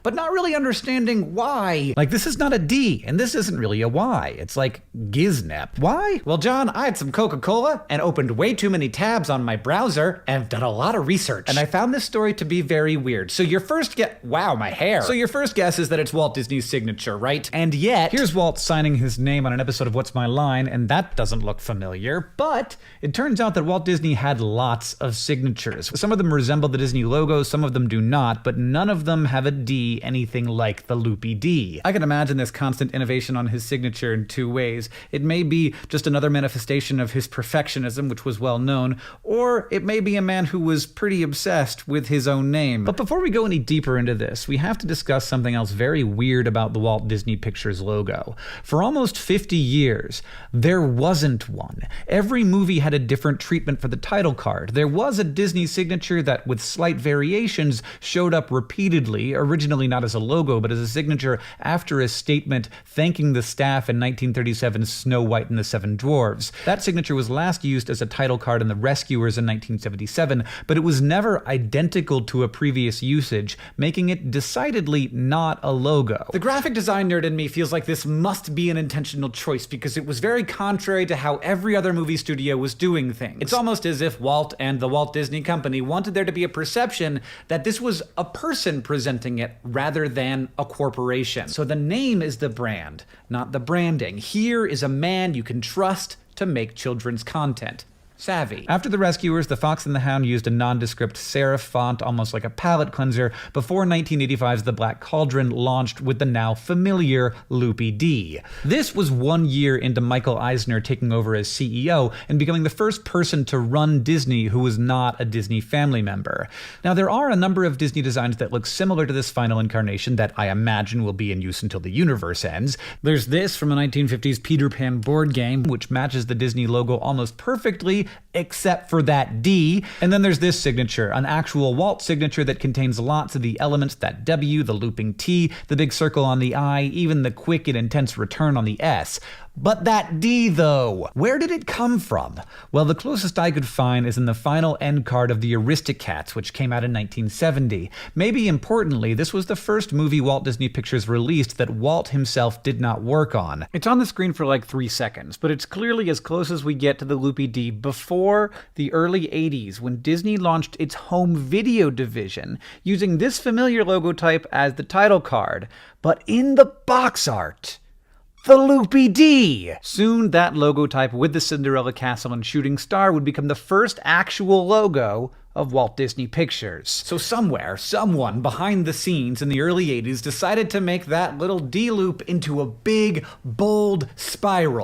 but not really understanding why. Like, this is not a D, and this isn't really a Y. It's like Giznep. Why? Well, John, I had some Coca-Cola and opened way too many tabs on my browser and done a lot of research. And I found this story to be very weird. So your first wow, my hair. So your first guess is that it's Walt Disney's signature, right? And yet, here's Walt signing his name on an episode of What's My Line, and that doesn't look familiar. But it turns out that Walt Disney had lots of signatures. Some of them resemble the Disney logo, some of them do not, but none of them have a D anything like the loopy D. I can imagine this constant innovation on his signature in two ways. It may be just another manifestation of his perfectionism, which was well known, or it may be a man who was pretty obsessed with his own name. But before we go any deeper into this, we have to discuss something else very weird about the Walt Disney Pictures logo. For almost 50 years, there wasn't one. Every movie had a different treatment for the title card. There was a Disney signature that, with slight variations, showed up repeatedly, originally not as a logo, but as a signature after a statement thanking the staff in 1937's Snow White and the Seven Dwarfs. That signature was last used as a title card in The Rescuers in 1977, but it was never identical to a previous usage, making it decidedly not a logo. The graphic design nerd in me feels like this must be an intentional choice because it was very contrary to how every other movie studio was doing things. It's almost as if Walt and the Walt Disney Company wanted there to be a perception that this was a person presenting it rather than a corporation. So the name is the brand, not the branding. Here is a man you can trust to make children's content. Savvy. After The Rescuers, The Fox and the Hound used a nondescript serif font, almost like a palette cleanser, before 1985's The Black Cauldron launched with the now familiar Loopy D. This was 1 year into Michael Eisner taking over as CEO and becoming the first person to run Disney who was not a Disney family member. Now, there are a number of Disney designs that look similar to this final incarnation that I imagine will be in use until the universe ends. There's this from a 1950s Peter Pan board game, which matches the Disney logo almost perfectly, except for that D. And then there's this signature, an actual Walt signature that contains lots of the elements, that W, the looping T, the big circle on the I, even the quick and intense return on the S. But that D, though, where did it come from? Well, the closest I could find is in the final end card of the Aristocats, which came out in 1970. Maybe importantly, this was the first movie Walt Disney Pictures released that Walt himself did not work on. It's on the screen for like 3 seconds, but it's clearly as close as we get to the Loopy D before the early 80s, when Disney launched its home video division, using this familiar logo type as the title card. But in the box art, the Loopy D! Soon, that logo type with the Cinderella Castle and shooting star would become the first actual logo of Walt Disney Pictures. So somewhere, someone behind the scenes in the early 80s decided to make that little D-loop into a big, bold spiral.